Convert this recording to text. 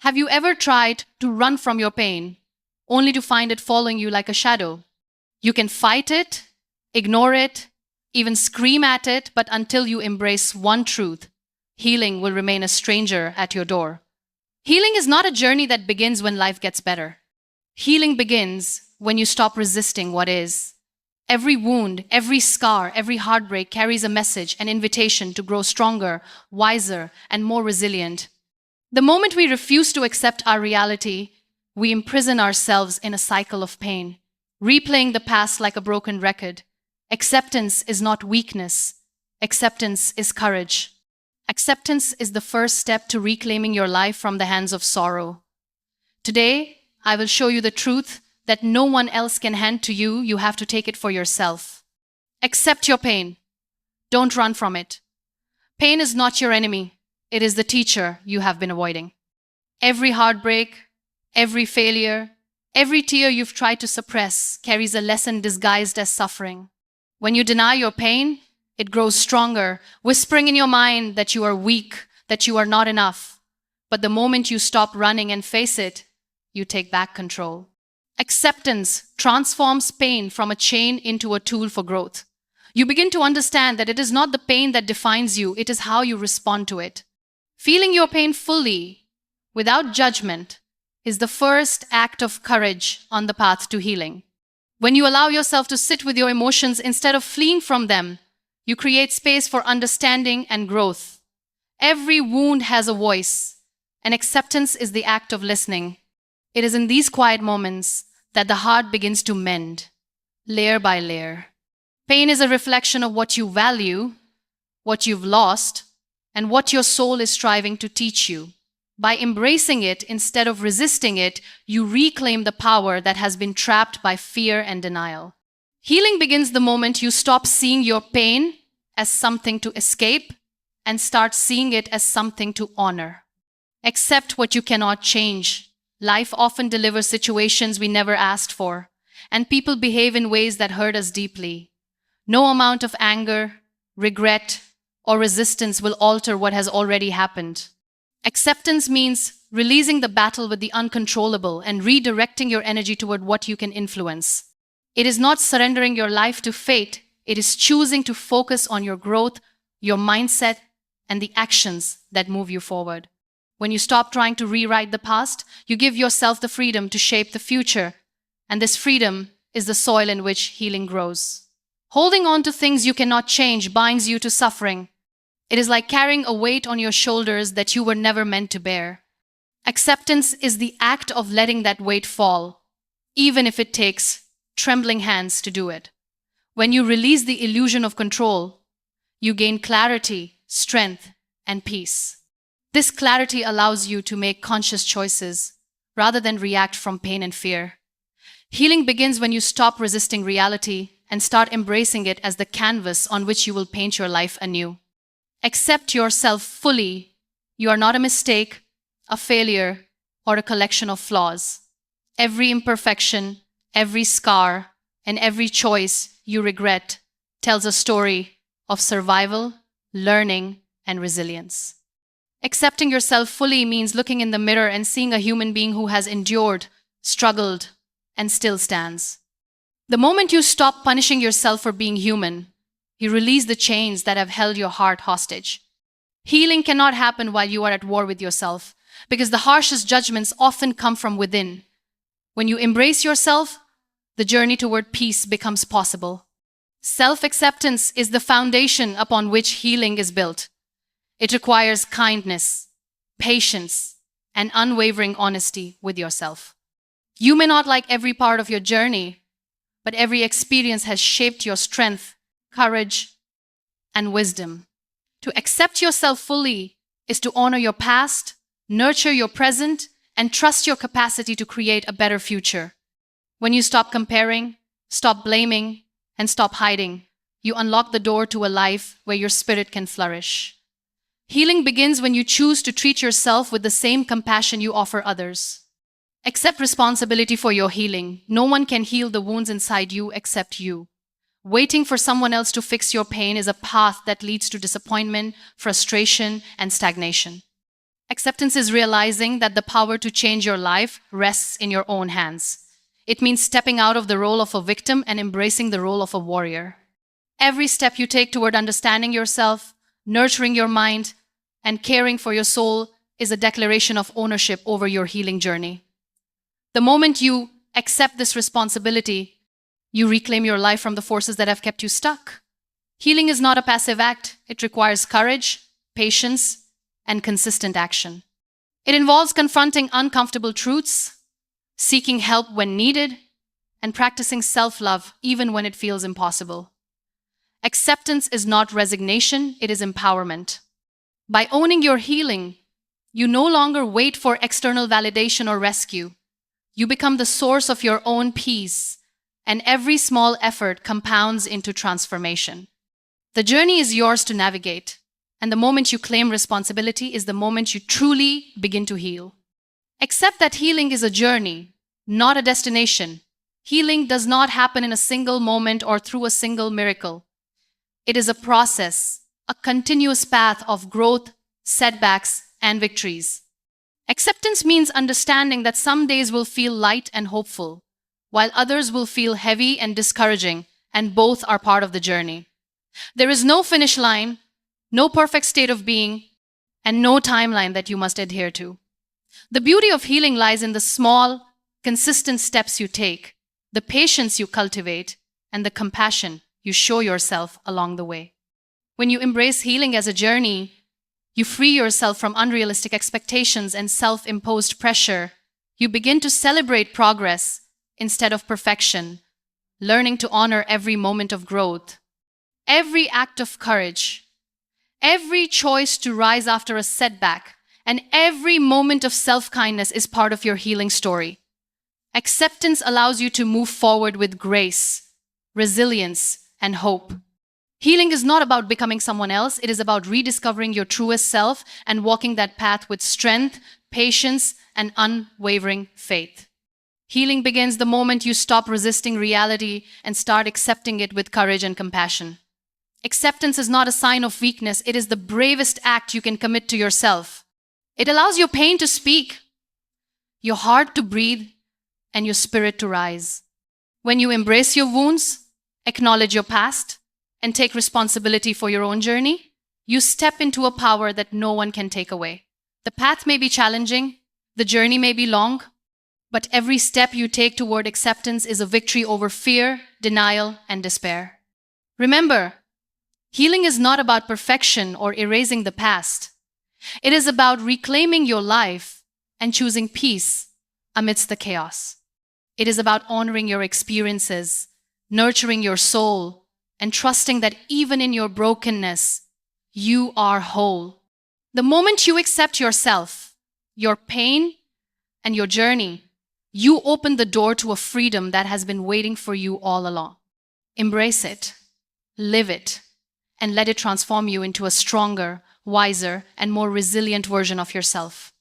Have you ever tried to run from your pain, only to find it following you like a shadow? You can fight it, ignore it, even scream at it, but until you embrace one truth, healing will remain a stranger at your door. Healing is not a journey that begins when life gets better. Healing begins when you stop resisting what is. Every wound, every scar, every heartbreak carries a message, an invitation to grow stronger, wiser, and more resilient. The moment we refuse to accept our reality, we imprison ourselves in a cycle of pain, replaying the past like a broken record. Acceptance is not weakness. Acceptance is courage. Acceptance is the first step to reclaiming your life from the hands of sorrow. Today, I will show you the truth that no one else can hand to you. You have to take it for yourself. Accept your pain. Don't run from it. Pain is not your enemy. It is the teacher you have been avoiding. Every heartbreak, every failure, every tear you've tried to suppress carries a lesson disguised as suffering. When you deny your pain, it grows stronger, whispering in your mind that you are weak, that you are not enough. But the moment you stop running and face it, you take back control. Acceptance transforms pain from a chain into a tool for growth. You begin to understand that it is not the pain that defines you, it is how you respond to it. Feeling your pain fully, without judgment, is the first act of courage on the path to healing. When you allow yourself to sit with your emotions instead of fleeing from them, you create space for understanding and growth. Every wound has a voice, and acceptance is the act of listening. It is in these quiet moments that the heart begins to mend, layer by layer. Pain is a reflection of what you value, what you've lost, and what your soul is striving to teach you. By embracing it instead of resisting it, you reclaim the power that has been trapped by fear and denial. Healing begins the moment you stop seeing your pain as something to escape and start seeing it as something to honor. Accept what you cannot change. Life often delivers situations we never asked for, and people behave in ways that hurt us deeply. No amount of anger, regret, or resistance will alter what has already happened. Acceptance means releasing the battle with the uncontrollable and redirecting your energy toward what you can influence. It is not surrendering your life to fate, it is choosing to focus on your growth, your mindset, and the actions that move you forward. When you stop trying to rewrite the past, you give yourself the freedom to shape the future, and this freedom is the soil in which healing grows. Holding on to things you cannot change binds you to suffering. It is like carrying a weight on your shoulders that you were never meant to bear. Acceptance is the act of letting that weight fall, even if it takes trembling hands to do it. When you release the illusion of control, you gain clarity, strength, and peace. This clarity allows you to make conscious choices rather than react from pain and fear. Healing begins when you stop resisting reality and start embracing it as the canvas on which you will paint your life anew. Accept yourself fully. You are not a mistake, a failure, or a collection of flaws. Every imperfection, every scar, and every choice you regret tells a story of survival, learning, and resilience. Accepting yourself fully means looking in the mirror and seeing a human being who has endured, struggled, and still stands. The moment you stop punishing yourself for being human, you release the chains that have held your heart hostage. Healing cannot happen while you are at war with yourself, because the harshest judgments often come from within. When you embrace yourself, the journey toward peace becomes possible. Self-acceptance is the foundation upon which healing is built. It requires kindness, patience, and unwavering honesty with yourself. You may not like every part of your journey, but every experience has shaped your strength, courage, and wisdom. To accept yourself fully is to honor your past, nurture your present, and trust your capacity to create a better future. When you stop comparing, stop blaming, and stop hiding, you unlock the door to a life where your spirit can flourish. Healing begins when you choose to treat yourself with the same compassion you offer others. Accept responsibility for your healing. No one can heal the wounds inside you except you. Waiting for someone else to fix your pain is a path that leads to disappointment, frustration, and stagnation. Acceptance is realizing that the power to change your life rests in your own hands. It means stepping out of the role of a victim and embracing the role of a warrior. Every step you take toward understanding yourself, nurturing your mind, and caring for your soul is a declaration of ownership over your healing journey. The moment you accept this responsibility, you reclaim your life from the forces that have kept you stuck. Healing is not a passive act. It requires courage, patience, and consistent action. It involves confronting uncomfortable truths, seeking help when needed, and practicing self-love even when it feels impossible. Acceptance is not resignation, it is empowerment. By owning your healing, you no longer wait for external validation or rescue. You become the source of your own peace, and every small effort compounds into transformation. The journey is yours to navigate, and the moment you claim responsibility is the moment you truly begin to heal. Accept that healing is a journey, not a destination. Healing does not happen in a single moment or through a single miracle. It is a process, a continuous path of growth, setbacks, and victories. Acceptance means understanding that some days will feel light and hopeful, while others will feel heavy and discouraging, and both are part of the journey. There is no finish line, no perfect state of being, and no timeline that you must adhere to. The beauty of healing lies in the small, consistent steps you take, the patience you cultivate, and the compassion you show yourself along the way. When you embrace healing as a journey, you free yourself from unrealistic expectations and self-imposed pressure. You begin to celebrate progress instead of perfection, learning to honor every moment of growth, every act of courage, every choice to rise after a setback, and every moment of self-kindness is part of your healing story. Acceptance allows you to move forward with grace, resilience, and hope. Healing is not about becoming someone else. It is about rediscovering your truest self and walking that path with strength, patience, and unwavering faith. Healing begins the moment you stop resisting reality and start accepting it with courage and compassion. Acceptance is not a sign of weakness. It is the bravest act you can commit to yourself. It allows your pain to speak, your heart to breathe, and your spirit to rise. When you embrace your wounds, acknowledge your past, and take responsibility for your own journey, you step into a power that no one can take away. The path may be challenging, the journey may be long, but every step you take toward acceptance is a victory over fear, denial, and despair. Remember, healing is not about perfection or erasing the past. It is about reclaiming your life and choosing peace amidst the chaos. It is about honoring your experiences, nurturing your soul, and trusting that even in your brokenness, you are whole. The moment you accept yourself, your pain, and your journey, you open the door to a freedom that has been waiting for you all along. Embrace it, live it, and let it transform you into a stronger, wiser, and more resilient version of yourself.